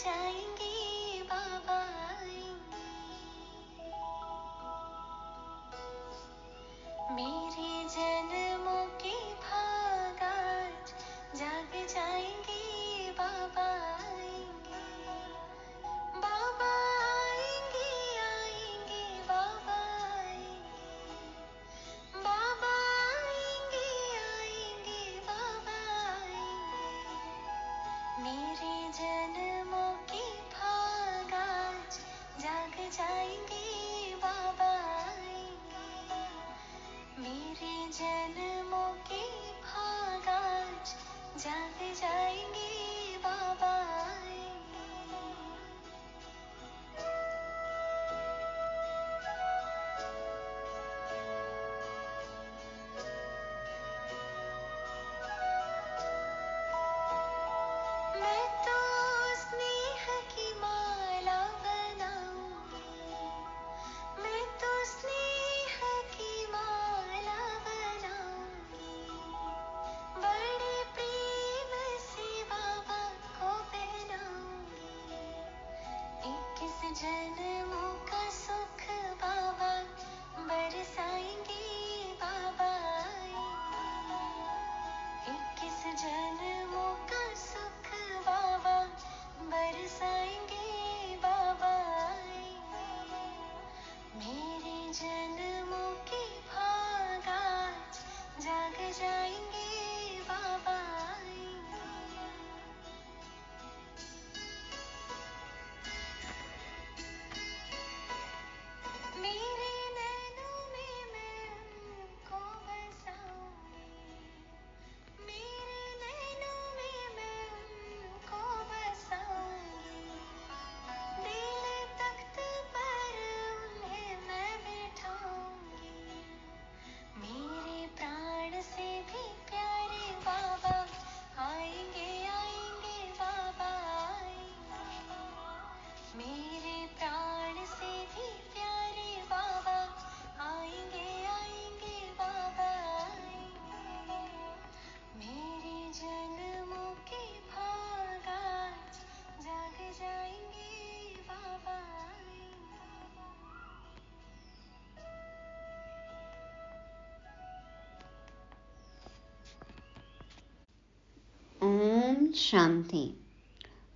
जाएंगे बाबा आएंगे। मेरे जन्मों के भाग आज जाग जाएंगे बाबा आएंगे। बाबा आएंगे आएंगे बाबा आएंगे। बाबा आएंगे आएंगे बाबा आएंगे। मेरे जन्मों के भाग आज जाग जाएंगे बाबा आएंगे। मेरे जन्मों के भाग आज जाग जाएंगे बाबा आएंगे। मैं तो स्नेह की माला बनाऊंगी। मैं तो स्नेह की माला बनाऊंगी। बड़े प्रेम से बाबा को पहनाऊंगी। 21 जन्मों का सुख बाबा बरसाएंगे बाबा आएंगे। 21 जन्मों का सुख बाबा बरसाएंगे बाबा आएंगे। मेरे जन्मों के भाग आज जाग जाएंगे बाबा आएंगे। मेरे नैनों में मैं उनको बसाऊंगी। मेरे नैनों में मैं उनको बसाऊंगी। दिल तख्त पर उन्हें मैं बिठाऊंगी। मेरे प्राण से भी प्यारे बाबा आएंगे आएंगे बाबा आएंगे। मेरे प्राण से भी प्यारे बाबा आएंगे आएंगे बाबा आएंगे। मेरे जन्मों के भाग आज जाग जाएंगे बाबा आएंगे। ओम शांति।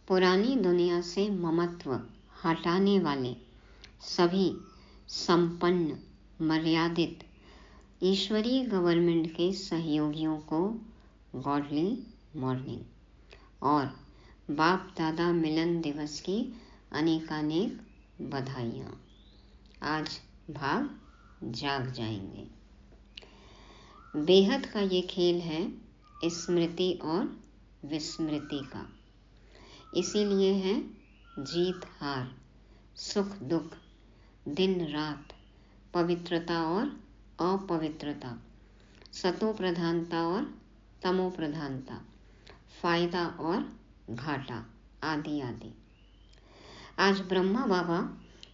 पुरानी दुनिया से ममत्व हटाने वाले सभी संपन्न मर्यादित ईश्वरीय गवर्नमेंट के सहयोगियों को गॉडली मॉर्निंग और बाप दादा मिलन दिवस की अनेकानेक बधाइयाँ। आज भाग जाग जाएंगे। बेहद का ये खेल है स्मृति और विस्मृति का। इसीलिए है जीत हार, सुख दुख, दिन रात, पवित्रता और अपवित्रता, सतो प्रधानता और तमो प्रधानता, फायदा और घाटा आदि आदि। आज ब्रह्मा बाबा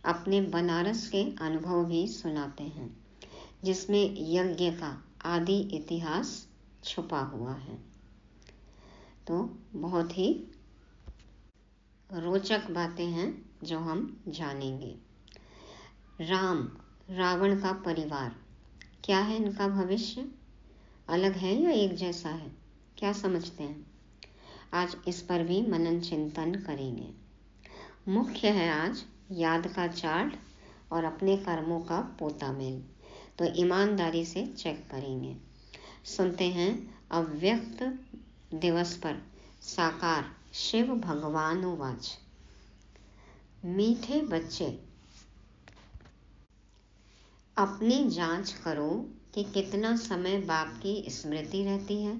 अपने बनारस के अनुभव भी सुनाते हैं, जिसमें यज्ञ का आदि इतिहास छुपा हुआ है। तो बहुत ही रोचक बातें हैं जो हम जानेंगे। राम रावण का परिवार, क्या है इनका भविष्य? अलग है या एक जैसा है? क्या समझते हैं? आज इस पर भी मनन चिंतन करेंगे। मुख्य है आज याद का चार्ट और अपने कर्मों का पोता मेल। तो ईमानदारी से चेक करेंगे। सुनते हैं अव्यक्त दिवस पर साकार शिव भगवान वाच। मीठे बच्चे, अपनी जांच करो कि कितना समय बाप की स्मृति रहती है,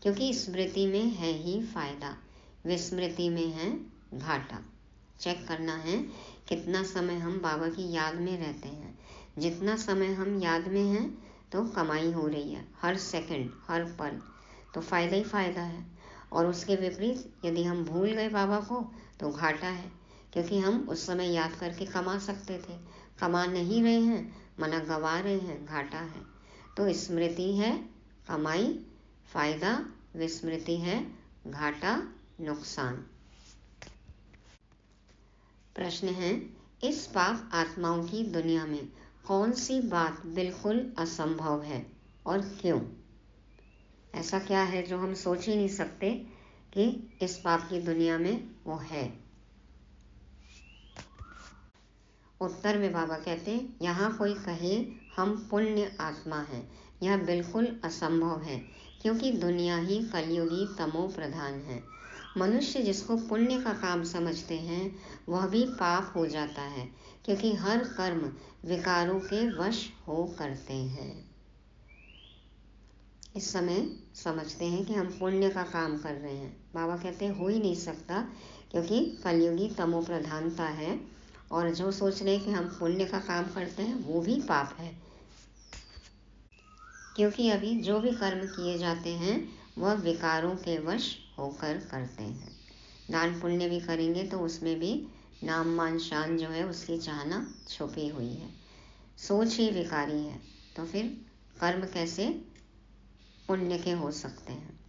क्योंकि स्मृति में है ही फायदा, विस्मृति में है घाटा। चेक करना है कितना समय हम बाबा की याद में रहते हैं। जितना समय हम याद में हैं तो कमाई हो रही है, हर सेकंड हर पल, तो फायदा ही फायदा है। और उसके विपरीत यदि हम भूल गए बाबा को तो घाटा है, क्योंकि हम उस समय याद करके कमा सकते थे। कमा नहीं रहे हैं, मना गवा रहे हैं, घाटा है। तो स्मृति है कमाई, फायदा, विस्मृति है घाटा, नुकसान। प्रश्न है, इस पाप आत्माओं की दुनिया में कौन सी बात बिल्कुल असंभव है और क्यों? ऐसा क्या है जो हम सोच ही नहीं सकते कि इस पाप की दुनिया में वो है? उत्तर में बाबा कहते हैं, यहाँ कोई कहे हम पुण्य आत्मा हैं, यह बिल्कुल असंभव है, क्योंकि दुनिया ही कलयुगी तमो प्रधान है। मनुष्य जिसको पुण्य का काम समझते हैं वह भी पाप हो जाता है, क्योंकि हर कर्म विकारों के वश हो करते हैं। इस समय समझते हैं कि हम पुण्य का काम कर रहे हैं। बाबा कहते हैं हो ही नहीं सकता, क्योंकि कलयुगी तमो प्रधानता है, और जो सोच रहे हैं कि हम पुण्य का काम करते हैं वो भी पाप है, क्योंकि अभी जो भी कर्म किए जाते हैं वह विकारों के वश होकर करते हैं। दान पुण्य भी करेंगे तो उसमें भी नाम मान शान जो है उसकी चाहना छुपी हुई है। सोच ही विकारी है, तो फिर कर्म कैसे पुण्य के हो सकते हैं?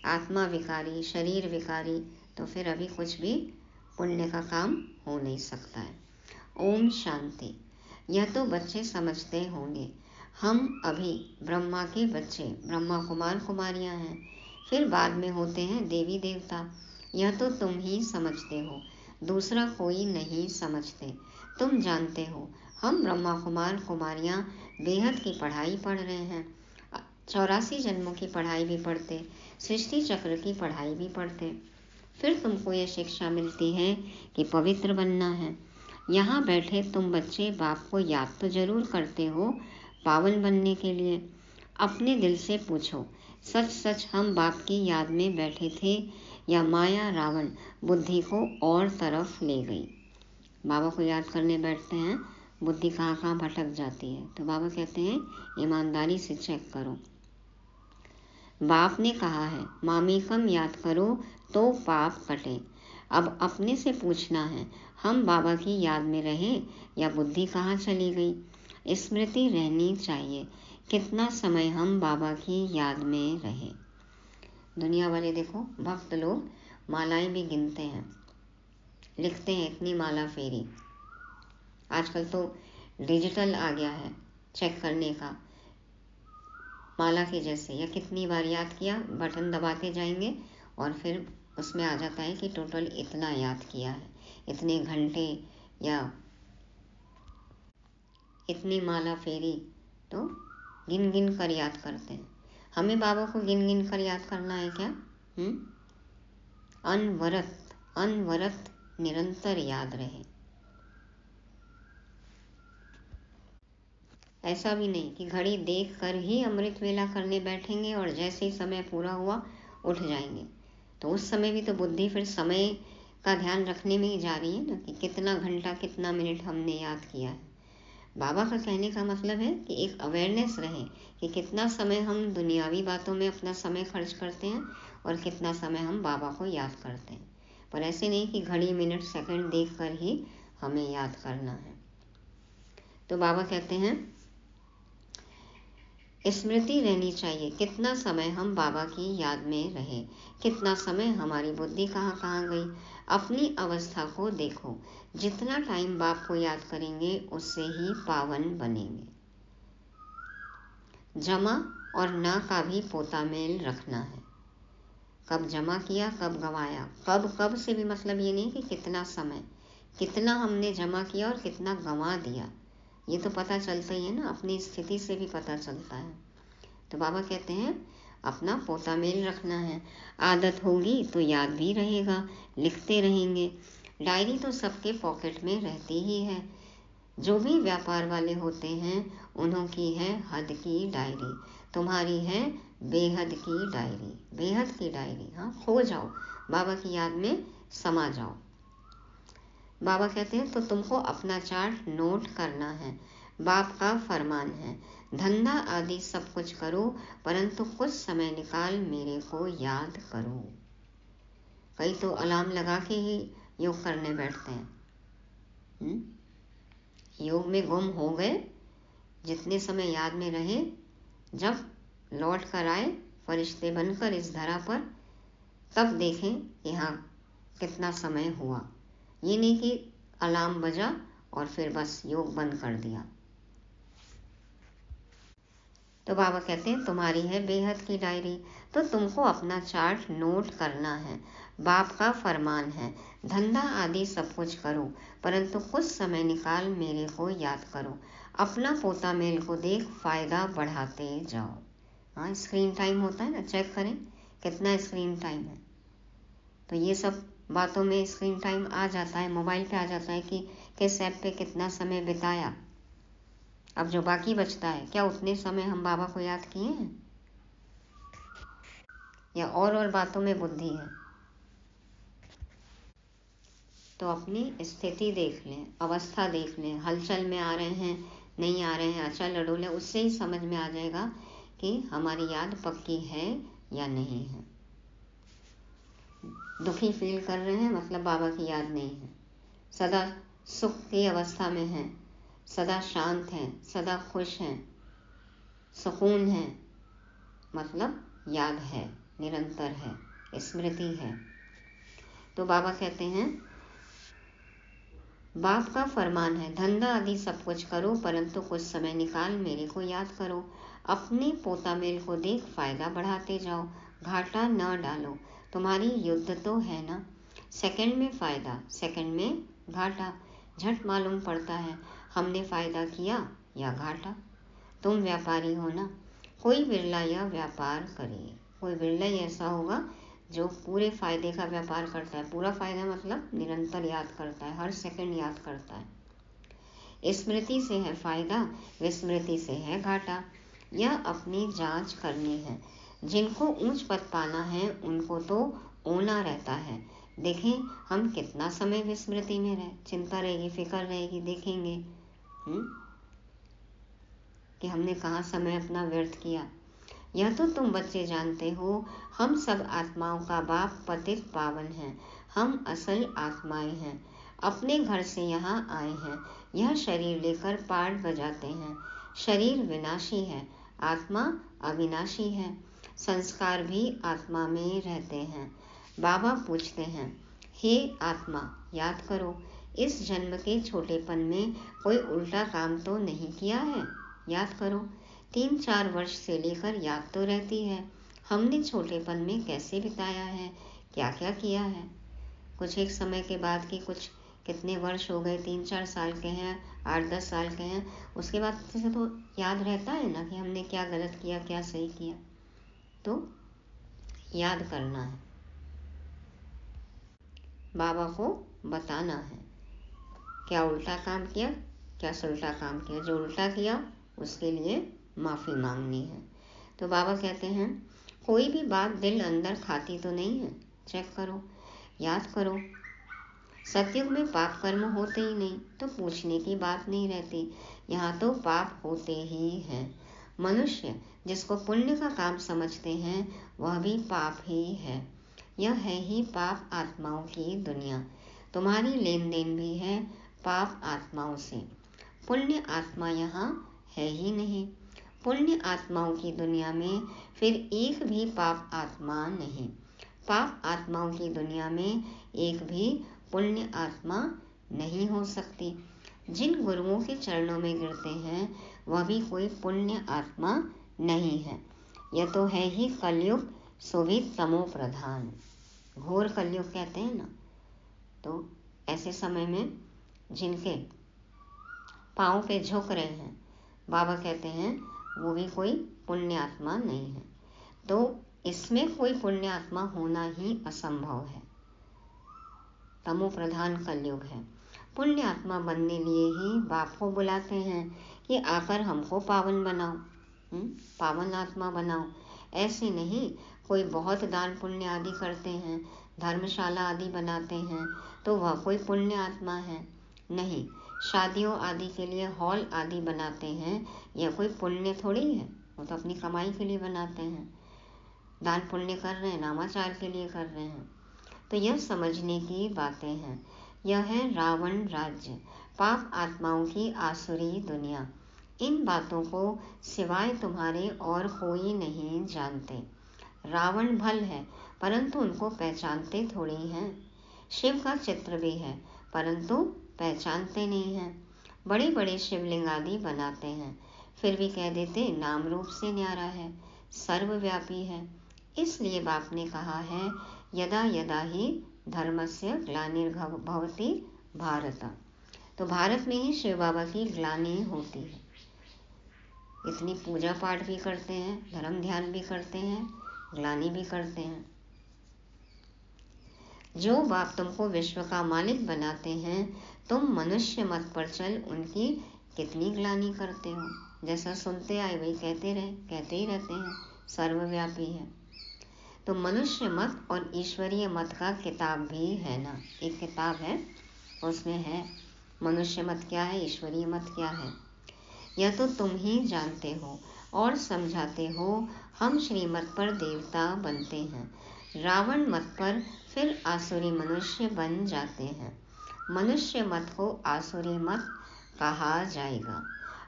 आत्मा विकारी, शरीर विकारी, तो फिर अभी कुछ भी पुण्य का काम हो नहीं सकता है। ओम शांति। यह तो बच्चे समझते होंगे, हम अभी ब्रह्मा के बच्चे, ब्रह्मा कुमार कुमारियां हैं, फिर बाद में होते हैं देवी देवता। यह तो तुम ही समझते हो, दूसरा कोई नहीं समझते। तुम जानते हो हम ब्रह्मा कुमार कुमारियां बेहद की पढ़ाई पढ़ रहे हैं, 84 जन्मों की पढ़ाई भी पढ़ते, सृष्टि चक्र की पढ़ाई भी पढ़ते। फिर तुमको ये शिक्षा मिलती है कि पवित्र बनना है। यहाँ बैठे तुम बच्चे बाप को याद तो जरूर करते हो पावन बनने के लिए। अपने दिल से पूछो, सच सच हम बाप की याद में बैठे थे या माया रावण बुद्धि को और तरफ ले गई? बाबा को याद करने बैठते हैं, बुद्धि कहाँ कहाँ भटक जाती है, तो बाबा कहते हैं ईमानदारी से चेक करो। बाप ने कहा है मामीकम याद करो तो पाप कटे। अब अपने से पूछना है, हम बाबा की याद में रहे या बुद्धि कहाँ चली गई? स्मृति रहनी चाहिए, कितना समय हम बाबा की याद में रहे। दुनिया वाले देखो, भक्त लोग मालाएं भी गिनते हैं, लिखते हैं इतनी माला फेरी। आजकल तो डिजिटल आ गया है चेक करने का, माला के जैसे, या कितनी बार याद किया, बटन दबाते जाएंगे और फिर उसमें आ जाता है कि टोटल इतना याद किया है, इतने घंटे या इतनी माला फेरी, तो गिन गिन कर याद करते हैं। हमें बाबा को गिन गिन कर याद करना है क्या? अनवरत अनवरत निरंतर याद रहे। ऐसा भी नहीं कि घड़ी देख कर ही अमृत वेला करने बैठेंगे और जैसे ही समय पूरा हुआ उठ जाएंगे, तो उस समय भी तो बुद्धि फिर समय का ध्यान रखने में ही जा रही है ना, कि कितना घंटा कितना मिनट हमने याद किया है। बाबा का कहने का मतलब है कि एक अवेयरनेस रहे कि कितना समय हम दुनियावी बातों में अपना समय खर्च करते हैं और कितना समय हम बाबा को याद करते हैं। पर ऐसे नहीं कि घड़ी मिनट सेकंड देख कर ही हमें याद करना है। तो बाबा कहते हैं स्मृति रहनी चाहिए, कितना समय हम बाबा की याद में रहे, कितना समय हमारी बुद्धि कहाँ कहाँ गई। अपनी अवस्था को देखो, जितना टाइम बाप को याद करेंगे उससे ही पावन बनेंगे। जमा और ना का भी पोता मेल रखना है, कब जमा किया कब गंवाया। कब से भी मतलब ये नहीं कि कितना समय, कितना हमने जमा किया और कितना गंवा दिया, ये तो पता चलता ही है ना, अपनी स्थिति से भी पता चलता है। तो बाबा कहते हैं अपना पोता मेल रखना है। आदत होगी तो याद भी रहेगा, लिखते रहेंगे। डायरी तो सबके पॉकेट में रहती ही है। जो भी व्यापार वाले होते हैं उन्हों की है हद की डायरी, तुम्हारी है बेहद की डायरी। बेहद की डायरी, हाँ, खो जाओ, बाबा की याद में समा जाओ। बाबा कहते हैं तो तुमको अपना चार्ट नोट करना है, बाप का फरमान है, धंधा आदि सब कुछ करो परंतु कुछ समय निकाल मेरे को याद करो। कई तो अलार्म लगा के ही योग करने बैठते हैं। योग में गुम हो गए, जितने समय याद में रहे, जब लौट कर आए फरिश्ते बनकर इस धरा पर, तब देखें कि हाँ कितना समय हुआ। ये नहीं कि अलार्म बजा और फिर बस योग बंद कर दिया। तो बाबा कहते हैं तुम्हारी है बेहद की डायरी, तो तुमको अपना चार्ट नोट करना है। बाप का फरमान है, धंधा आदि सब कुछ करो, परंतु कुछ समय निकाल मेरे को याद करो। अपना पोता मेल को देख, फायदा बढ़ाते जाओ। हाँ, स्क्रीन टाइम होता है ना, चेक करें कितना स्क्रीन टाइम है। तो ये सब बातों में स्क्रीन टाइम आ जाता है, मोबाइल पे आ जाता है कि किस ऐप पे कितना समय बिताया। अब जो बाकी बचता है, क्या उतने समय हम बाबा को याद किए हैं, या और बातों में बुद्धि है? तो अपनी स्थिति देख लें, अवस्था देख लें, हलचल में आ रहे हैं, नहीं आ रहे हैं, अचल अडोल है, उससे ही समझ में आ जाएगा कि हमारी याद पक्की है या नहीं है। दुखी फील कर रहे हैं मतलब बाबा की याद नहीं है। सदा सुख की अवस्था में हैं, सदा शांत हैं, सदा खुश हैं, सुकून है, मतलब याद है, निरंतर है, स्मृति है। तो बाबा कहते हैं बाप का फरमान है, धंधा आदि सब कुछ करो, परंतु कुछ समय निकाल मेरे को याद करो। अपने पोता मेल को देख, फायदा बढ़ाते जाओ, घाटा न डालो। तुम्हारी युद्ध तो है ना, सेकंड में फायदा, सेकंड में घाटा, झट मालूम पड़ता है हमने फायदा किया या घाटा। तुम व्यापारी हो ना, कोई बिरला यह व्यापार करे। कोई बिरला ही ऐसा होगा जो पूरे फायदे का व्यापार करता है। पूरा फायदा मतलब निरंतर याद करता है, हर सेकंड याद करता है। स्मृति से है फायदा, विस्मृति से है घाटा। यह अपनी जांच करनी है। जिनको ऊंच पद पाना है उनको तो ओना रहता है। देखें हम कितना समय विस्मृति में रहे, चिंता रहेगी, फिक्र रहेगी, देखेंगे कि हमने कहाँ समय अपना व्यर्थ किया। यह तो तुम बच्चे जानते हो, हम सब आत्माओं का बाप पतित पावन है। हम असल आत्माएं हैं, अपने घर से यहाँ आए हैं। यह शरीर लेकर पाठ बजाते हैं। शरीर विनाशी है, आत्मा अविनाशी है। संस्कार भी आत्मा में रहते हैं। बाबा पूछते हैं, हे आत्मा याद करो, इस जन्म के छोटेपन में कोई उल्टा काम तो नहीं किया है, याद करो। 3-4 वर्ष से लेकर याद तो रहती है, हमने छोटेपन में कैसे बिताया है, क्या क्या किया है। कुछ एक समय के बाद की कुछ कितने वर्ष हो गए, 3-4 साल के हैं, 8-10 साल के हैं, उसके बाद से तो याद रहता है ना कि हमने क्या गलत किया, क्या सही किया। तो याद करना है, बाबा को बताना है क्या उल्टा काम किया, क्या सुलटा काम किया। जो उल्टा किया उसके लिए माफ़ी मांगनी है। तो बाबा कहते हैं कोई भी बात दिल अंदर खाती तो नहीं है, चेक करो, याद करो। सतयुग में पाप कर्म होते ही नहीं, तो पूछने की बात नहीं रहती। यहाँ तो पाप होते ही हैं। मनुष्य जिसको पुण्य का काम समझते हैं वह भी पाप ही है। यह है ही पाप आत्माओं की दुनिया। तुम्हारी लेन देन भी है पाप आत्माओं से। पुण्य आत्मा यहाँ है ही नहीं। पुण्य आत्माओं की दुनिया में फिर एक भी पाप आत्मा नहीं। पाप आत्माओं की दुनिया में एक भी पुण्य आत्मा नहीं हो सकती। जिन गुरुओं के चरणों में गिरते हैं वह भी कोई पुण्य आत्मा नहीं है। यह तो है ही कलयुग, सो भी तमो प्रधान, घोर कलयुग कहते हैं ना। तो ऐसे समय में जिनके पाँव पे झुक रहे हैं, बाबा कहते हैं वो भी कोई पुण्य आत्मा नहीं है। तो इसमें कोई पुण्य आत्मा होना ही असंभव है। तमो प्रधान कलयुग है। पुण्य आत्मा बनने लिए ही बाप को बुलाते हैं कि आकर हमको पावन बनाओ, पावन आत्मा बनाओ। ऐसे नहीं कोई बहुत दान पुण्य आदि करते हैं, धर्मशाला आदि बनाते हैं तो वह कोई पुण्य आत्मा है नहीं। शादियों आदि के लिए हॉल आदि बनाते हैं, यह कोई पुण्य थोड़ी है, वो तो अपनी कमाई के लिए बनाते हैं। दान पुण्य कर रहे हैं, नामाचार के लिए कर रहे हैं। तो यह समझने की बातें हैं। यह है रावण राज्य, पाप आत्माओं की आसुरी दुनिया। इन बातों को सिवाय तुम्हारे और कोई नहीं जानते। रावण भल है परंतु उनको पहचानते थोड़ी हैं। शिव का चित्र भी है, परंतु पहचानते नहीं हैं। बड़े बड़े शिवलिंग आदि बनाते हैं, फिर भी कह देते नाम रूप से न्यारा है, सर्वव्यापी है। इसलिए बाप ने कहा है, यदा यदा ही धर्मस्य ग्लानिर्भवति भारत। तो भारत में ही शिव बाबा की ग्लानि होती है। इतनी पूजा पाठ भी करते हैं, धर्म ध्यान भी करते हैं, ग्लानि भी करते हैं। जो बाप तुमको विश्व का मालिक बनाते हैं, तुम मनुष्य मत पर चल उनकी कितनी ग्लानि करते हो। जैसा सुनते आए वही कहते ही रहते हैं, सर्वव्यापी है। तो मनुष्य मत और ईश्वरीय मत का किताब भी है ना, एक किताब है, उसमें है मनुष्य मत क्या है, ईश्वरीय मत क्या है। यह तो तुम ही जानते हो और समझाते हो। हम श्रीमत पर देवता बनते हैं, रावण मत पर फिर आसुरी मनुष्य बन जाते हैं। मनुष्य मत को आसुरी मत कहा जाएगा।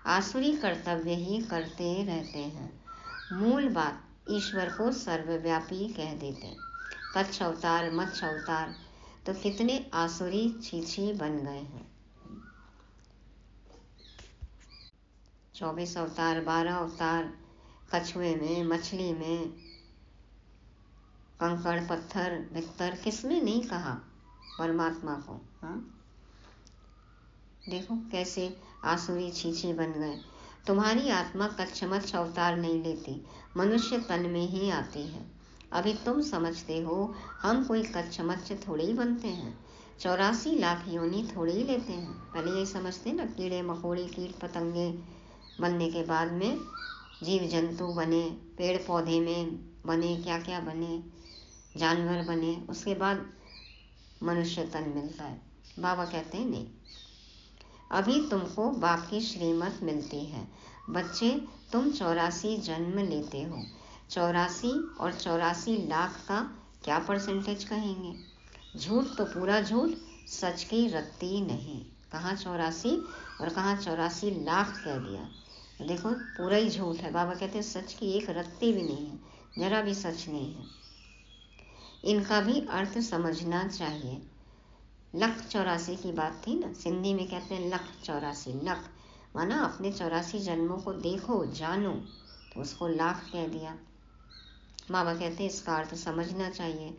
आसुरी कर्तव्य ही करते रहते हैं। मूल बात ईश्वर को सर्वव्यापी कह देते। कच्छ अवतार, मत्स्य अवतार, तो कितने आसुरी छीछी बन गए हैं। 24 अवतार, 12 अवतार, कछुए में, मछली में, कंकड़ पत्थर भित्तर, किसने नहीं कहा परमात्मा को। हाँ, देखो कैसे आसुरी छीछी बन गए। तुम्हारी आत्मा कच्छ मत्स्य अवतार नहीं लेती, मनुष्य तन में ही आती है। अभी तुम समझते हो हम कोई कच्छ मत्स्य थोड़े ही बनते हैं, 84 लाख योनि थोड़े ही लेते हैं। पहले यही समझते ना, कीड़े मकोड़े कीट पतंगे बनने के बाद में जीव जंतु बने, पेड़ पौधे में बने, क्या क्या बने, जानवर बने, उसके बाद मनुष्य तन मिलता है। बाबा कहते हैं नहीं, अभी तुमको बाप की श्रीमत मिलती है। बच्चे, तुम 84 जन्म लेते हो, 84 और 84 लाख का क्या परसेंटेज कहेंगे। झूठ तो पूरा झूठ, सच की रत्ती नहीं। कहाँ 84 और कहाँ 84 लाख कह दिया। देखो पूरा ही झूठ है। बाबा कहते हैं सच की एक रत्ती भी नहीं है, जरा भी सच नहीं है। इनका भी अर्थ समझना चाहिए। लख 84 की बात थी ना, सिंधी में कहते हैं लख 84, लख माना अपने 84 जन्मों को देखो जानो, तो उसको लाख कह दिया। बाबा कहते हैं इसका अर्थ समझना चाहिए।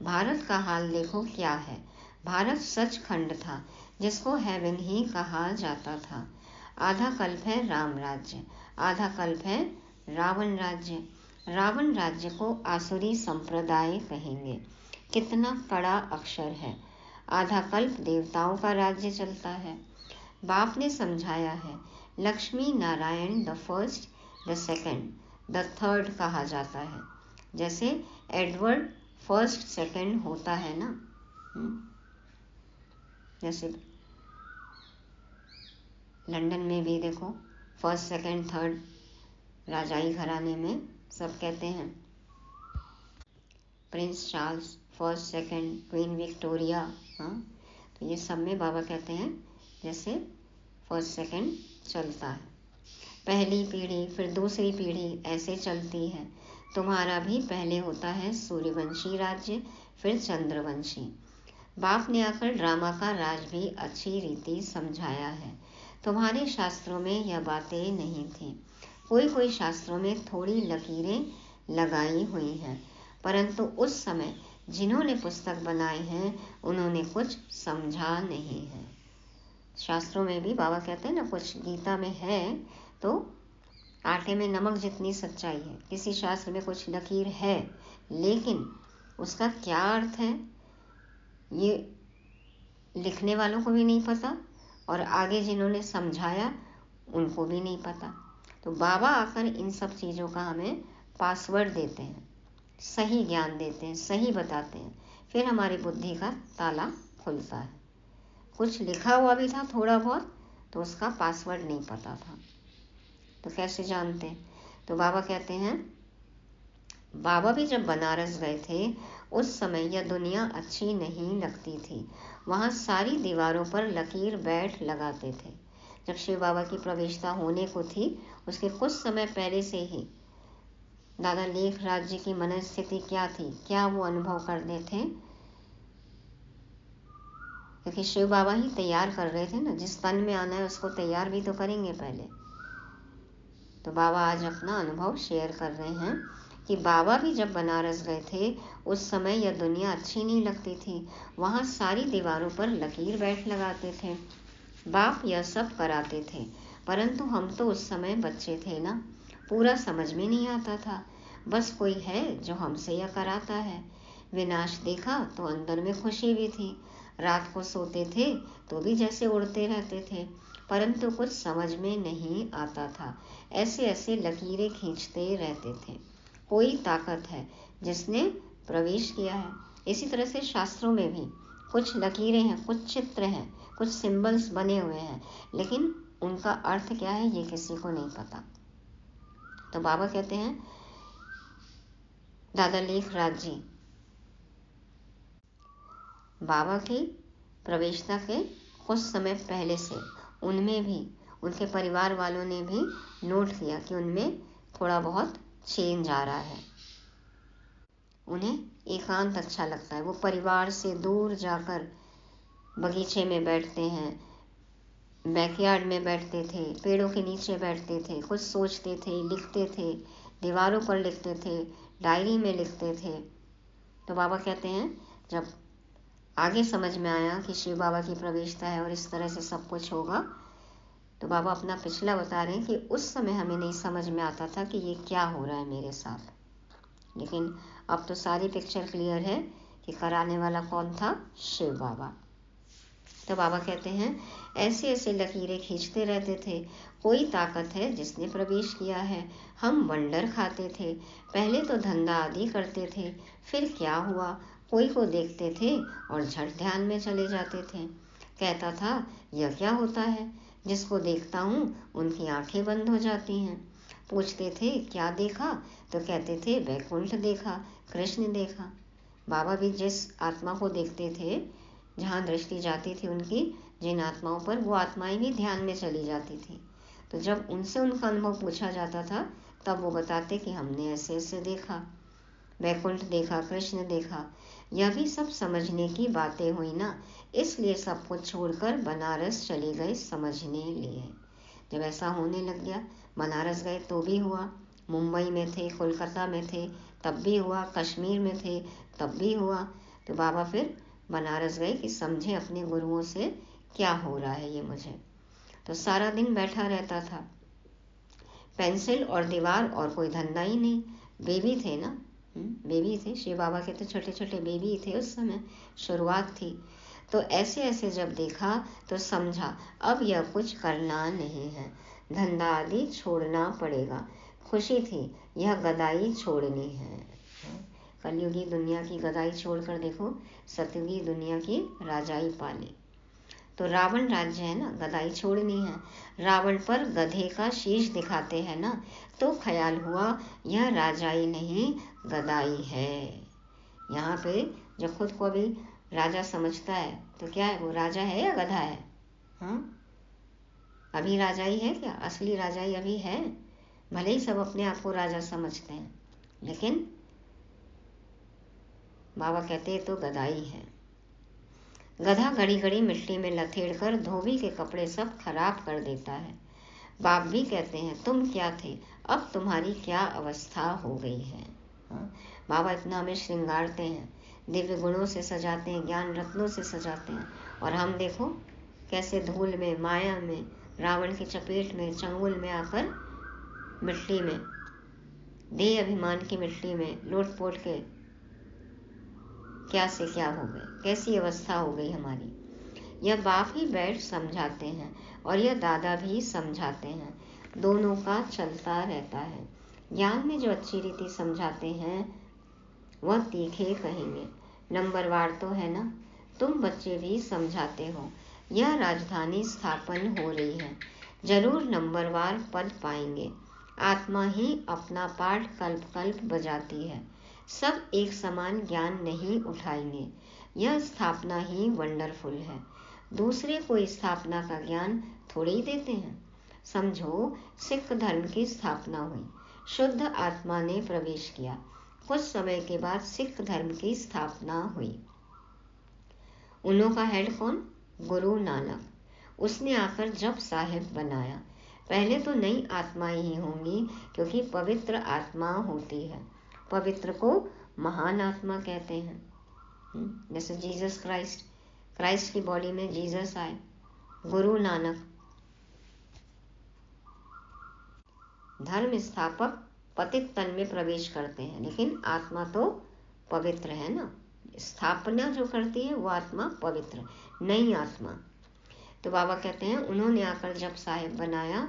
भारत का हाल देखो क्या है। भारत सचखंड था, जिसको हेवन ही कहा जाता था। आधा कल्प है राम राज्य, आधा कल्प है रावण राज्य। रावण राज्य को आसुरी संप्रदाय कहेंगे। कितना कड़ा अक्षर है। आधा कल्प देवताओं का राज्य चलता है। बाप ने समझाया है, Lakshmi Narayan the first, the second, the third कहा जाता है। जैसे एडवर्ड फर्स्ट सेकंड होता है ना, जैसे लंदन में भी देखो फर्स्ट सेकंड थर्ड, राजाई घराने में सब कहते हैं। Prince Charles first second, queen Victoria, हाँ, तो ये सब में बाबा कहते हैं जैसे फर्स्ट सेकंड चलता है। पहली पीढ़ी फिर दूसरी पीढ़ी ऐसे चलती है। तुम्हारा भी पहले होता है सूर्यवंशी राज्य, फिर चंद्रवंशी। बाप ने आकर ड्रामा का राज भी अच्छी रीति समझाया है। तुम्हारे शास्त्रों में यह बातें नहीं थी। कोई कोई शास्त्रों में थोड़ी लकीरें लगाई हुई हैं, परंतु उस समय जिन्होंने पुस्तक बनाए हैं उन्होंने कुछ समझा नहीं है। शास्त्रों में भी बाबा कहते हैं ना, कुछ गीता में है तो आटे में नमक जितनी सच्चाई है। किसी शास्त्र में कुछ लकीर है, लेकिन उसका क्या अर्थ है ये लिखने वालों को भी नहीं पता, और आगे जिन्होंने समझाया उनको भी नहीं पता। तो बाबा आकर इन सब चीज़ों का हमें पासवर्ड देते हैं, सही ज्ञान देते हैं, सही बताते हैं, फिर हमारी बुद्धि का ताला खुलता है। कुछ लिखा हुआ भी था थोड़ा बहुत, तो उसका पासवर्ड नहीं पता था, तो कैसे जानते। तो बाबा कहते हैं, बाबा भी जब बनारस गए थे उस समय यह दुनिया अच्छी नहीं लगती थी। वहाँ सारी दीवारों पर लकीर बैठ लगाते थे। जब शिव बाबा की प्रवेशता होने को थी उसके कुछ समय पहले से ही दादा लेख राज जी की मनस्थिति क्या थी, क्या वो अनुभव करते थे। क्योंकि शिव बाबा ही तैयार कर रहे थे ना, जिस तन में आना है उसको तैयार भी तो करेंगे पहले। तो बाबा आज अपना अनुभव शेयर कर रहे हैं कि बाबा भी जब बनारस गए थे उस समय यह दुनिया अच्छी नहीं लगती थी। वहाँ सारी दीवारों पर लकीर बैठ लगाते थे, बाप यह सब कराते थे, परंतु हम तो उस समय बच्चे थे ना, पूरा समझ में नहीं आता था। बस कोई है जो हमसे यह कराता है। विनाश देखा तो अंदर में खुशी भी थी। रात को सोते थे तो भी जैसे उड़ते रहते थे, परंतु कुछ समझ में नहीं आता था। ऐसे ऐसे लकीरें खींचते रहते थे। कोई ताकत है जिसने प्रवेश किया है। इसी तरह से शास्त्रों में भी कुछ लकीरें हैं, कुछ चित्र हैं, कुछ सिंबल्स बने हुए हैं, लेकिन उनका अर्थ क्या है ये किसी को नहीं पता। तो बाबा कहते हैं, दादा लेख राज जी बाबा की प्रवेशता के कुछ समय पहले से उनमें भी, उनके परिवार वालों ने भी नोट किया कि उनमें थोड़ा बहुत चेंज आ रहा है। उन्हें एकांत अच्छा लगता है। वो परिवार से दूर जाकर बगीचे में बैठते हैं, बैकयार्ड में बैठते थे, पेड़ों के नीचे बैठते थे, कुछ सोचते थे, लिखते थे, दीवारों पर लिखते थे, डायरी में लिखते थे। तो बाबा कहते हैं जब आगे समझ में आया कि शिव बाबा की प्रवेशता है और इस तरह से सब कुछ होगा, तो बाबा अपना पिछला बता रहे हैं कि उस समय हमें नहीं समझ में आता था कि ये क्या हो रहा है मेरे साथ, लेकिन अब तो सारी पिक्चर क्लियर है कि कराने वाला कौन था, शिव बाबा। तो बाबा कहते हैं ऐसे ऐसे लकीरें खींचते रहते थे। कोई ताकत है जिसने प्रवेश किया है। हम वंडर खाते थे, पहले तो धंधा आदि करते थे, फिर क्या हुआ, कोई को देखते थे और झट ध्यान में चले जाते थे। कहता था यह क्या होता है, जिसको देखता हूँ उनकी आंखें बंद हो जाती हैं। पूछते थे क्या देखा, तो कहते थे वैकुंठ देखा, कृष्ण देखा। बाबा भी जिस आत्मा को देखते थे, जहाँ दृष्टि जाती थी उनकी जिन आत्माओं पर, वो आत्माएं भी ध्यान में चली जाती थी। तो जब उनसे उनका अनुभव पूछा जाता था तब वो बताते कि हमने ऐसे ऐसे देखा, वैकुंठ देखा, कृष्ण देखा। यह भी सब समझने की बातें हुई ना, इसलिए सब कुछ छोड़कर बनारस चले गए समझने लिए। जब ऐसा होने लग गया, बनारस गए तो भी हुआ, मुंबई में थे, कोलकाता में थे तब भी हुआ, कश्मीर में थे तब भी हुआ। तो बाबा फिर बनारस गए कि समझे अपने गुरुओं से क्या हो रहा है ये मुझे। तो सारा दिन बैठा रहता था, पेंसिल और दीवार और कोई धंधा ही नहीं। बेबी थे ना, बेबी थे, शिव बाबा के तो छोटे छोटे बेबी थे उस समय, शुरुआत थी। तो ऐसे ऐसे जब देखा तो समझा अब यह कुछ करना नहीं है, धंधा आदि छोड़ना पड़ेगा। खुशी थी, यह गदाई छोड़नी है। कलयुगी दुनिया की गदाई छोड़कर देखो सतयुगी दुनिया की राजाई पाली। तो रावण राज्य है ना, गदाई छोड़नी है। रावण पर गधे का शीश दिखाते हैं ना, तो ख्याल हुआ यह राजाई नहीं गदाई है। यहाँ पे जो खुद को भी राजा समझता है तो क्या है, वो राजा है या गधा है? हाँ, अभी राजाई है क्या? असली राजाई अभी है। भले ही सब अपने आप को राजा समझते हैं, लेकिन बाबा कहते तो गदाई है। गधा घड़ी घड़ी मिट्टी में लथेड़ कर धोबी के कपड़े सब खराब कर देता है। बाप भी कहते हैं तुम क्या थे, अब तुम्हारी क्या अवस्था हो गई है। बाबा इतना हमें श्रृंगारते हैं, दिव्य गुणों से सजाते हैं, ज्ञान रत्नों से सजाते हैं, और हम देखो कैसे धूल में, माया में, रावण की चपेट में, चंगुल में आकर मिट्टी में, देह अभिमान की मिट्टी में लोट पोट के क्या से क्या हो गए, कैसी अवस्था हो गई हमारी। यह बाप ही बैठ समझाते हैं और यह दादा भी समझाते हैं, दोनों का चलता रहता है। ज्ञान में जो अच्छी रीति समझाते हैं वह तीखे कहेंगे, नंबरवार तो है ना, तुम बच्चे भी समझाते हो। यह राजधानी स्थापन हो रही है, जरूर नंबरवार पद पाएंगे। आत्मा ही अपना पाठ कल्प कल्प बजाती है, सब एक समान ज्ञान नहीं उठाएंगे। यह स्थापना ही वंडरफुल है, दूसरे को स्थापना का ज्ञान थोड़े ही देते हैं। समझो सिख धर्म की स्थापना हुई, शुद्ध आत्मा ने प्रवेश किया, कुछ समय के बाद सिख धर्म की स्थापना हुई। उन्हों का हेड कौन? गुरु नानक, उसने आकर जप साहिब बनाया। पहले तो नई आत्माएं ही होंगी, क्योंकि पवित्र आत्मा होती है। पवित्र को महान आत्मा कहते हैं। जैसे जीसस क्राइस्ट की बॉडी में जीसस आए। गुरु नानक, धर्म स्थापक पतित तन में प्रवेश करते हैं, लेकिन आत्मा तो पवित्र है ना। स्थापना जो करती है वो आत्मा पवित्र, नई आत्मा। तो बाबा कहते हैं उन्होंने आकर जब साहिब बनाया,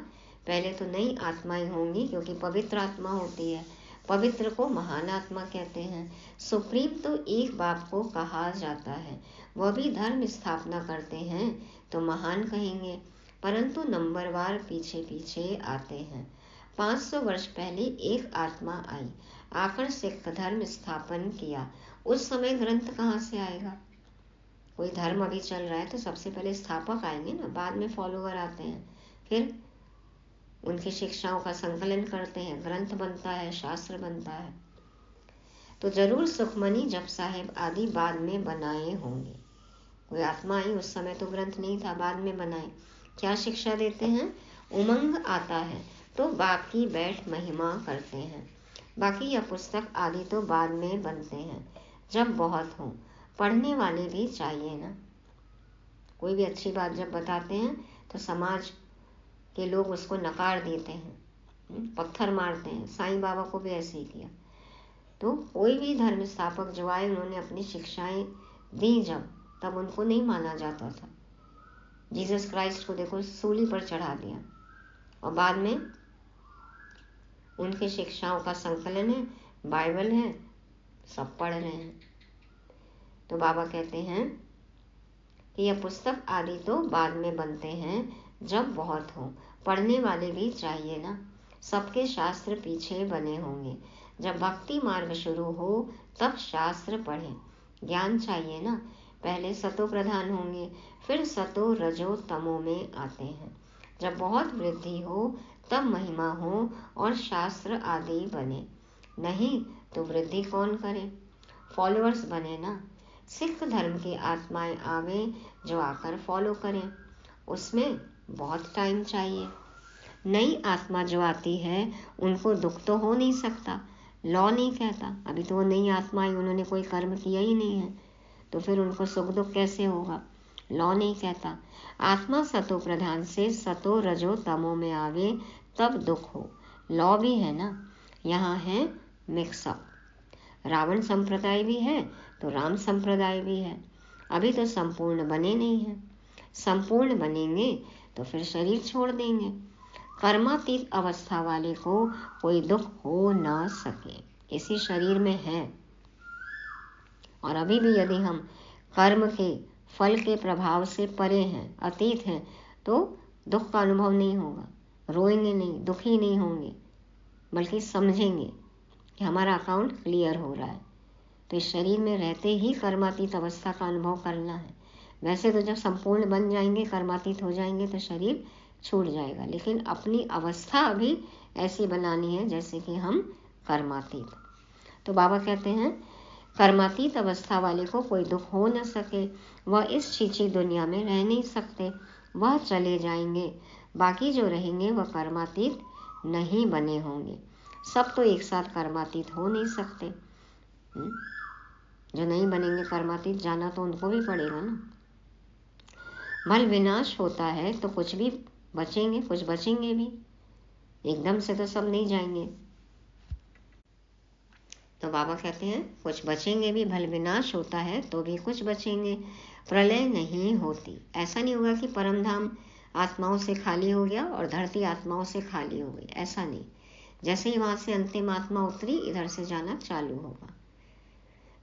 पहले तो नई आत्माएं होंगी, क्योंकि पवित्र आत्मा होती है। पवित्र को महान आत्मा कहते हैं। सुप्रीम तो एक बाप को कहा जाता है, वह भी धर्म स्थापना करते हैं तो महान कहेंगे, परंतु नंबरवार पीछे पीछे आते हैं। 500 वर्ष पहले एक आत्मा आई, आकर सिख धर्म स्थापन किया। उस समय ग्रंथ कहाँ से आएगा? कोई धर्म अभी चल रहा है तो सबसे पहले स्थापक आएंगे ना, बाद में फॉलोवर आते हैं, फिर उनकी शिक्षाओं का संकलन करते हैं, ग्रंथ बनता है, शास्त्र बनता है। तो जरूर सुखमनी जप साहिब आदि बाद में बनाए होंगे। कोई आत्मा आई, उस समय तो ग्रंथ नहीं था, बाद में बनाए। क्या शिक्षा देते हैं? उमंग आता है तो बाकी बैठ महिमा करते हैं। बाकी यह पुस्तक आदि तो बाद में बनते हैं, जब बहुत हो। पढ़ने वाले भी चाहिए ना। कोई भी अच्छी बात जब बताते हैं तो समाज के लोग उसको नकार देते हैं, पत्थर मारते हैं। साईं बाबा को भी ऐसे ही किया। तो कोई भी धर्म स्थापक जो आए, उन्होंने अपनी शिक्षाएं दी जब, तब उनको नहीं माना जाता था। जीसस क्राइस्ट को देखो सूली पर चढ़ा दिया, और बाद में उनकी शिक्षाओं का संकलन है, बाइबल है, सब पढ़ रहे हैं। तो बाबा कहते हैं कि यह पुस्तक आदि तो बाद में बनते हैं, जब बहुत हो। पढ़ने वाले भी चाहिए ना। सबके शास्त्र पीछे बने होंगे। जब भक्ति मार्ग शुरू हो तब शास्त्र पढ़े। ज्ञान चाहिए ना। पहले सतो प्रधान होंगे, फिर सतो रजो तमो में आते हैं। जब बहुत वृद्धि हो तब महिमा हो और शास्त्र आदि बने, नहीं तो वृद्धि कौन करे? फॉलोअर्स बने ना। सिख धर्म की आत्माएं आवे जो आकर फॉलो करें, उसमें बहुत टाइम चाहिए। नई आत्मा जो आती है उनको दुख तो हो नहीं सकता, लॉ नहीं कहता। अभी तो वो नई आत्मा आई, उन्होंने कोई कर्म किया ही नहीं है, तो फिर उनको सुख दुख कैसे होगा? लॉ नहीं कहता। आत्मा सतो प्रधान से सतो रजो तमो में आवे तब दुख हो। लॉ भी है ना, यहाँ है मिक्सअप। रावण संप्रदाय भी है तो राम संप्रदाय भी है। अभी तो संपूर्ण बने नहीं हैं। संपूर्ण बनेंगे तो फिर शरीर छोड़ देंगे। कर्मातीत अवस्था वाले को कोई दुख हो ना सके, इसी शरीर में है। और अभी भी यदि हम कर्म के फल के प्रभाव से परे हैं, अतीत हैं, तो दुख का अनुभव नहीं होगा। रोएंगे नहीं, दुखी नहीं होंगे, बल्कि समझेंगे कि हमारा अकाउंट क्लियर हो रहा है। तो इस शरीर में रहते ही कर्मातीत अवस्था का अनुभव करना है। वैसे तो जब संपूर्ण बन जाएंगे, कर्मातीत हो जाएंगे, तो शरीर छूट जाएगा, लेकिन अपनी अवस्था अभी ऐसी बनानी है जैसे कि हम कर्मातीत। तो बाबा कहते हैं कर्मातीत अवस्था वाले को कोई दुख हो न सके, वह इस छीछी दुनिया में रह नहीं सकते, वह चले जाएंगे। बाकी जो रहेंगे वह कर्मातीत नहीं बने होंगे। सब तो एक साथ कर्मातीत हो नहीं सकते। जो नहीं बनेंगे कर्मातीत, जाना तो उनको भी पड़ेगा ना। मल विनाश होता है तो कुछ भी बचेंगे, कुछ बचेंगे भी, एकदम से तो सब नहीं जाएंगे। तो बाबा कहते हैं कुछ बचेंगे भी, भल विनाश होता है तो भी कुछ बचेंगे। प्रलय नहीं होती। ऐसा नहीं होगा कि परमधाम आत्माओं से खाली हो गया और धरती आत्माओं से खाली हो गई, ऐसा नहीं। जैसे ही वहां से अंतिम आत्मा उतरी, इधर से जाना चालू होगा।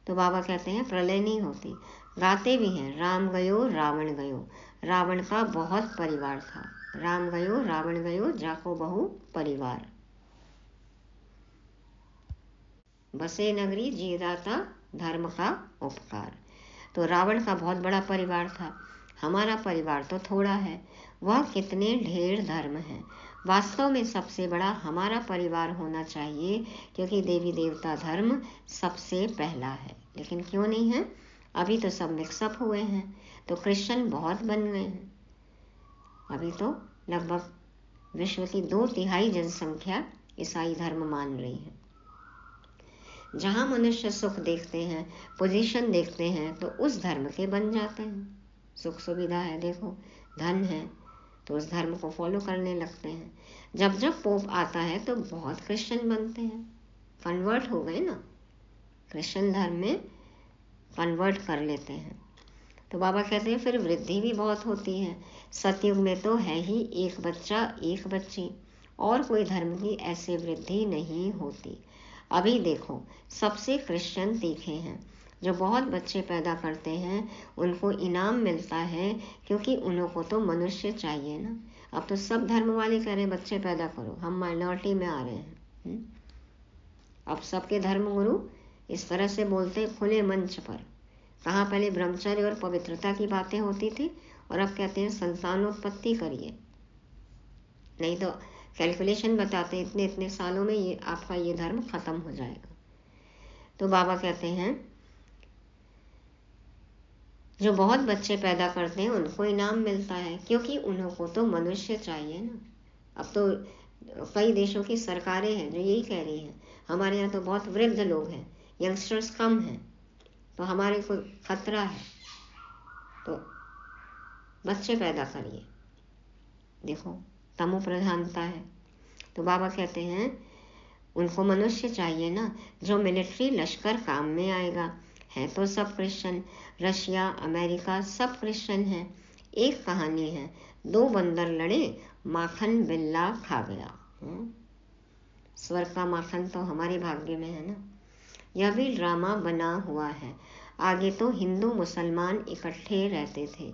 तो बाबा कहते हैं प्रलय नहीं होती। गाते भी हैं राम गयो रावण गयो। रावण का बहुत परिवार था। राम गयो रावण गयो, जाको बहु परिवार। बसे नगरी जीदाता धर्म का उपकार। तो रावण का बहुत बड़ा परिवार था, हमारा परिवार तो थोड़ा है। वह कितने ढेर धर्म हैं। वास्तव में सबसे बड़ा हमारा परिवार होना चाहिए, क्योंकि देवी देवता धर्म सबसे पहला है। लेकिन क्यों नहीं है? अभी तो सब मिक्सअप हुए हैं, तो क्रिश्चियन बहुत बन गए हैं। अभी तो लगभग विश्व की 2/3 जनसंख्या ईसाई धर्म मान रही है। जहाँ मनुष्य सुख देखते हैं, पोजीशन देखते हैं, तो उस धर्म के बन जाते हैं। सुख सुविधा है, देखो धन है, तो उस धर्म को फॉलो करने लगते हैं। जब जब पोप आता है तो बहुत क्रिश्चियन बनते हैं, कन्वर्ट हो गए ना, क्रिश्चियन धर्म में कन्वर्ट कर लेते हैं। तो बाबा कहते हैं फिर वृद्धि भी बहुत होती है। सतयुग में तो है ही एक बच्चा एक बच्ची, और कोई धर्म की ऐसे वृद्धि नहीं होती। अभी देखो सबसे क्रिश्चियन तीखे हैं, जो बहुत बच्चे पैदा करते हैं उनको इनाम मिलता है, क्योंकि उनको तो मनुष्य चाहिए ना। अब तो सब धर्म वाले कह रहे हैं बच्चे पैदा करो, हम माइनॉरिटी में आ रहे हैं। अब सबके धर्म गुरु इस तरह से बोलते हैं खुले मंच पर। कहाँ पहले ब्रह्मचर्य और पवित्रता की बातें होती थी, और अब कहते हैं संतानोत्पत्ति करिए, नहीं तो कैलकुलेशन बताते हैं इतने इतने सालों में ये आपका ये धर्म खत्म हो जाएगा। तो बाबा कहते हैं जो बहुत बच्चे पैदा करते हैं उनको इनाम मिलता है, क्योंकि उनको तो मनुष्य चाहिए ना। अब तो कई देशों की सरकारें हैं जो यही कह रही हैं, हमारे यहाँ तो बहुत वृद्ध लोग हैं, यंगस्टर्स कम हैं, तो हमारे को खतरा है, तो बच्चे पैदा करिए। देखो तमो प्रधानता है। तो बाबा कहते हैं उनको मनुष्य चाहिए ना, जो मिलिट्री लश्कर काम में आएगा। है तो सब क्रिश्चियन, रशिया अमेरिका सब क्रिश्चियन है। एक कहानी है, 2 बंदर लड़े, माखन बिल्ला खा गया। स्वर्ग का माखन तो हमारे भाग्य में है ना। यह भी ड्रामा बना हुआ है। आगे तो हिंदू मुसलमान इकट्ठे रहते थे,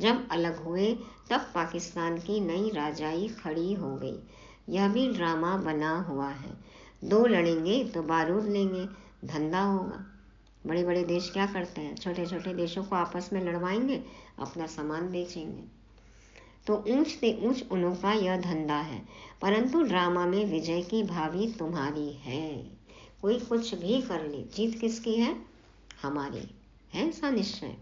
जब अलग हुए तब पाकिस्तान की नई राजाई खड़ी हो गई। यह भी ड्रामा बना हुआ है। 2 लड़ेंगे तो बारूद लेंगे, धंधा होगा। बड़े बड़े देश क्या करते हैं, छोटे छोटे देशों को आपस में लड़वाएंगे, अपना सामान बेचेंगे। तो ऊंच से ऊंच उनका यह धंधा है, परंतु ड्रामा में विजय की भावी तुम्हारी है। कोई कुछ भी कर ले, जीत किसकी है, हमारी है, ऐसा निश्चय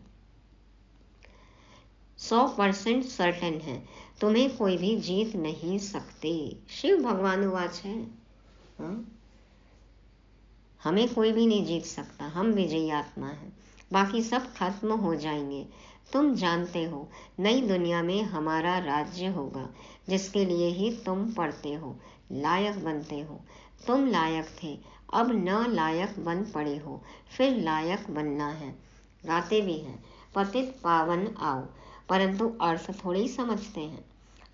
100% सर्टेन है। तुम्हें कोई भी जीत नहीं सकते। शिव भगवान वाच है, हमें कोई भी नहीं जीत सकता, हम विजयी आत्मा हैं। बाकी सब खत्म हो जाएंगे। तुम जानते हो नई दुनिया में हमारा राज्य होगा, जिसके लिए ही तुम पढ़ते हो, लायक बनते हो। तुम लायक थे, अब न लायक बन पड़े हो, फिर लायक बनना है। गाते भी हैं पतित पावन आओ, परंतु अर्थ थोड़ी समझते हैं।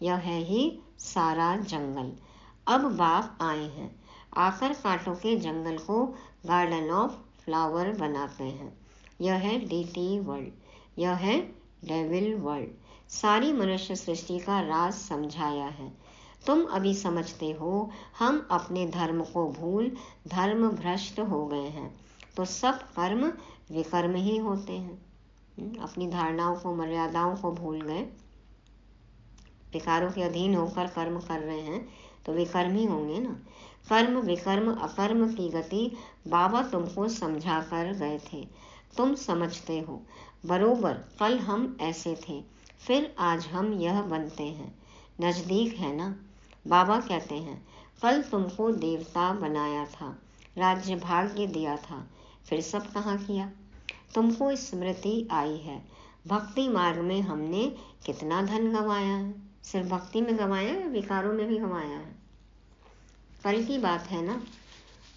यह है ही सारा जंगल। अब बाप आए हैं, आकर कांटों के जंगल को गार्डन ऑफ फ्लावर बनाते हैं। यह है डीटी वर्ल्ड, यह है डेविल वर्ल्ड। सारी मनुष्य सृष्टि का राज समझाया है। तुम अभी समझते हो हम अपने धर्म को भूल धर्म भ्रष्ट हो गए हैं, तो सब कर्म विकर्म ही होते हैं। अपनी धारणाओं को मर्यादाओं को भूल गए, विकारों के अधीन होकर कर्म कर रहे हैं, तो विकर्म ही होंगे ना। कर्म विकर्म अकर्म की गति बाबा तुमको समझा कर गए थे, तुम समझते हो बरोबर। कल हम ऐसे थे, फिर आज हम यह बनते हैं। नजदीक है ना। बाबा कहते हैं कल तुमको देवता बनाया था, राज्य भाग्य दिया था, फिर सब कहाँ किया। तुमको स्मृति आई है, भक्ति मार्ग में हमने कितना धन गंवाया है। सिर्फ भक्ति में गंवाया है, विकारों में भी गंवाया है। कल की बात है ना।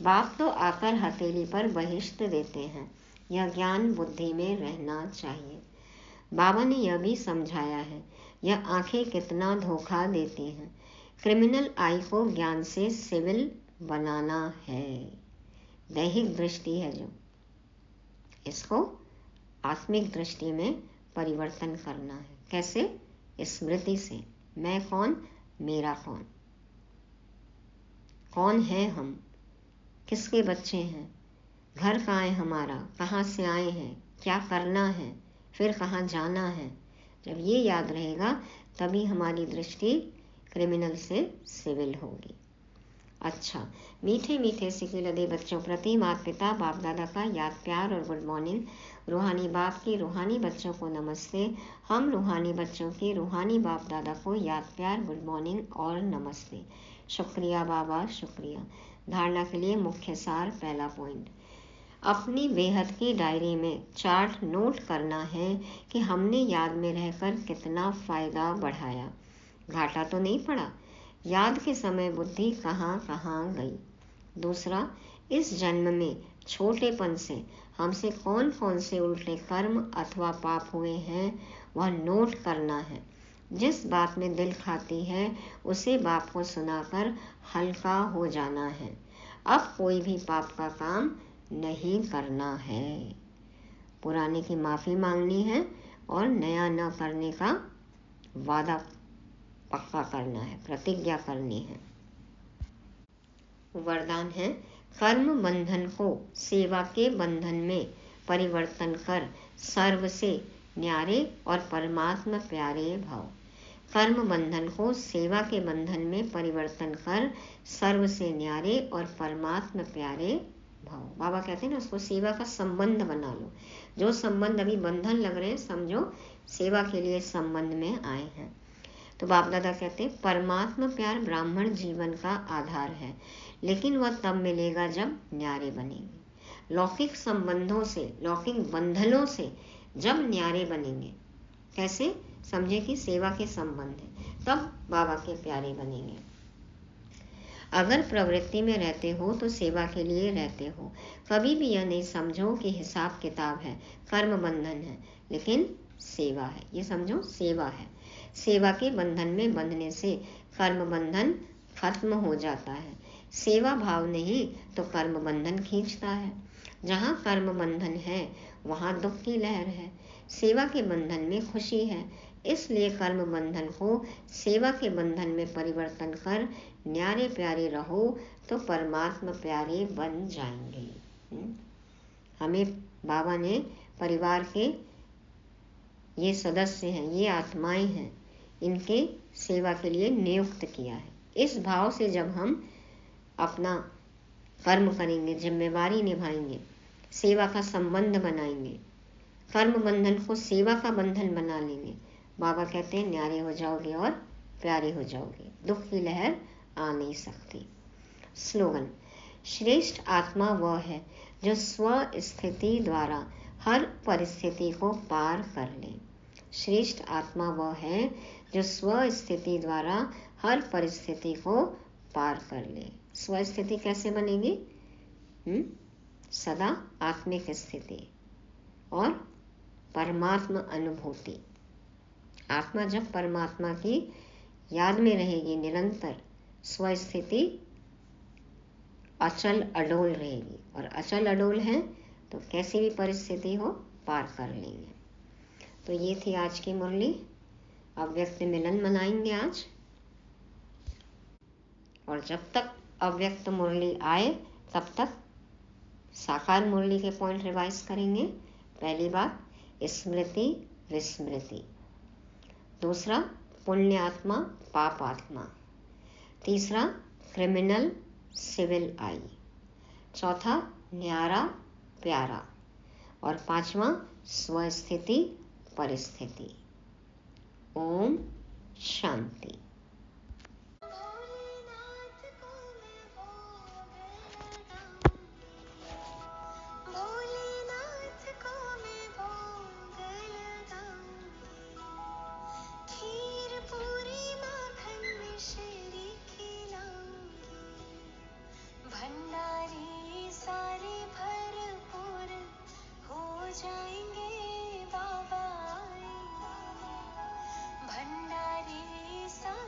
बाप तो आकर हथेली पर बहिष्ट देते हैं, यह ज्ञान बुद्धि में रहना चाहिए। बाबा ने यह भी समझाया है, यह आंखें कितना धोखा देती हैं। क्रिमिनल आई को ज्ञान से सिविल बनाना है। दैहिक दृष्टि है जो, इसको आत्मिक दृष्टि में परिवर्तन करना है। कैसे? स्मृति से। मैं कौन, मेरा कौन, कौन है हम, किसके बच्चे हैं, घर कहाँ है हमारा, कहाँ से आए हैं, क्या करना है, फिर कहाँ जाना है। जब ये याद रहेगा तभी हमारी दृष्टि क्रिमिनल से सिविल होगी। अच्छा, मीठे मीठे सिके लदे बच्चों प्रति माता पिता बाप दादा का याद प्यार और गुड मॉर्निंग। रूहानी बाप की रूहानी बच्चों को नमस्ते। हम रूहानी बच्चों के रूहानी बाप दादा को याद प्यार गुड मॉर्निंग और नमस्ते। शुक्रिया बाबा, शुक्रिया। धारणा के लिए मुख्य सार। पहला पॉइंट, अपनी बेहद की डायरी में चार्ट नोट करना है कि हमने याद में रहकर कितना फायदा बढ़ाया, घाटा तो नहीं पड़ा। याद के समय बुद्धि कहाँ कहाँ गई। दूसरा, इस जन्म में छोटेपन से हमसे कौन कौन से उल्टे कर्म अथवा पाप हुए हैं वह नोट करना है। जिस बात में दिल खाती है उसे बाप को सुनाकर हल्का हो जाना है। अब कोई भी पाप का काम नहीं करना है। पुराने की माफ़ी मांगनी है और नया न करने का वादा पक्का करना है, प्रतिज्ञा करनी है। वरदान है, कर्म बंधन को सेवा के बंधन में परिवर्तन कर सर्व से न्यारे और परमात्मा प्यारे भव। कर्म बंधन को सेवा के बंधन में परिवर्तन कर सर्व से न्यारे और परमात्मा प्यारे भव। बाबा कहते हैं ना, उसको सेवा का संबंध बना लो। जो संबंध अभी बंधन लग रहे हैं, समझो सेवा के लिए संबंध में आए हैं। तो बाप दादा कहते हैं, परमात्मा प्यार ब्राह्मण जीवन का आधार है, लेकिन वह तब मिलेगा जब न्यारे बनेंगे। लौकिक संबंधों से, लौकिक बंधनों से जब न्यारे बनेंगे, कैसे समझे कि सेवा के संबंध है, तब बाबा के प्यारे बनेंगे। अगर प्रवृत्ति में रहते हो तो सेवा के लिए रहते हो। कभी भी यह नहीं समझो कि हिसाब किताब है, कर्म बंधन है, लेकिन सेवा है। ये समझो सेवा है। सेवा के बंधन में बंधने से कर्म बंधन खत्म हो जाता है। सेवा भाव नहीं तो कर्म बंधन खींचता है। जहाँ कर्म बंधन है वहाँ दुख की लहर है। सेवा के बंधन में खुशी है। इसलिए कर्म बंधन को सेवा के बंधन में परिवर्तन कर न्यारे प्यारे रहो तो परमात्मा प्यारे बन जाएंगे। हमें बाबा ने परिवार के ये सदस्य हैं, ये आत्माएं हैं, इनके सेवा के लिए नियुक्त किया है। इस भाव से जब हम अपना कर्म करेंगे, जिम्मेवारी निभाएंगे, सेवा का संबंध बनाएंगे, कर्म बंधन को सेवा का बंधन बना लेंगे, बाबा कहते हैं न्यारे हो जाओगे और प्यारे हो जाओगे, दुख की लहर आ नहीं सकती। स्लोगन, श्रेष्ठ आत्मा वह है जो स्व स्थिति द्वारा हर परिस्थिति को पार कर ले। श्रेष्ठ आत्मा वह है जो स्व स्थिति द्वारा हर परिस्थिति को पार कर ले। स्व स्थिति कैसे बनेगी? सदा आत्मिक स्थिति और परमात्मा अनुभूति। आत्मा जब परमात्मा की याद में रहेगी निरंतर, स्व स्थिति अचल अडोल रहेगी, और अचल अडोल है तो कैसी भी परिस्थिति हो पार कर लेंगे। तो ये थी आज की मुरली। अव्यक्त मिलन मनाएंगे आज, और जब तक अव्यक्त मुरली आए तब तक साकार मुरली के पॉइंट रिवाइज करेंगे। पहली बात, स्मृति विस्मृति। दूसरा, पुण्य आत्मा पाप आत्मा। तीसरा, क्रिमिनल सिविल आई। चौथा, न्यारा प्यारा। और पांचवा, स्वस्थिति परिस्थिति। ओम शांति। भोलेनाथ को मैं भोग लगाऊंगी, भोलेनाथ को मैं भोग लगाऊंगी। खीर पूरी माखन मिश्री खिलाऊंगी, भंडारी सारे भरपूर हो जाएंगे बाबा आएंगे। भंडारी सारे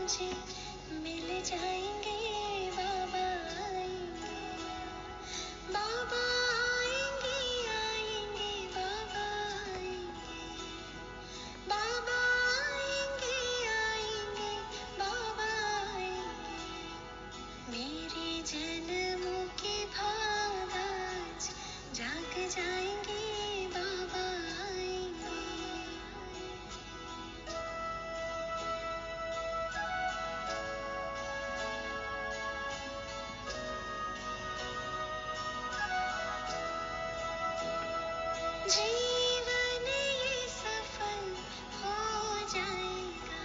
मुझे मिल जाएंगे, बाबा आएंगे, बाबा आएंगे, आएंगे, बाबा आएंगे, बाबा आएंगे, आएंगे, बाबा आएंगे। मेरे जन्मों के भाग आज जाग जाएंगे, बाबा आएंगे। जीवन ये सफल हो जाएगा,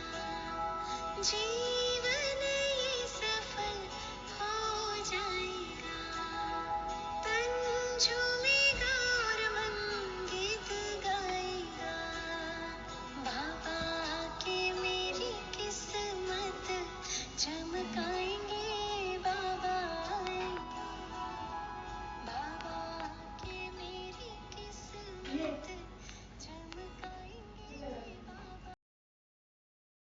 जी